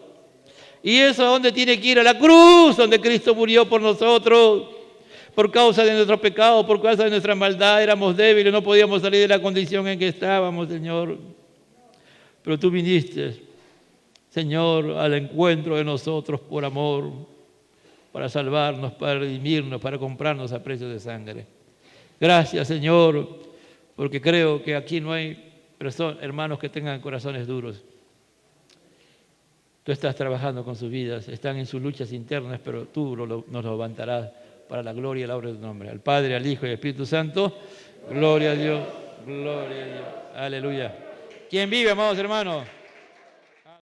Speaker 1: ¿Y eso a dónde tiene que ir? A la cruz, donde Cristo murió por nosotros. Por causa de nuestros pecados, por causa de nuestra maldad, éramos débiles, no podíamos salir de la condición en que estábamos, Señor. Pero tú viniste, Señor, al encuentro de nosotros por amor, para salvarnos, para redimirnos, para comprarnos a precio de sangre. Gracias, Señor, porque creo que aquí no hay hermanos que tengan corazones duros. Tú estás trabajando con sus vidas, están en sus luchas internas, pero tú nos levantarás para la gloria y la obra de tu nombre. Al Padre, al Hijo y al Espíritu Santo, gloria a Dios, gloria a Dios. Aleluya. ¿Quién vive, amados hermanos?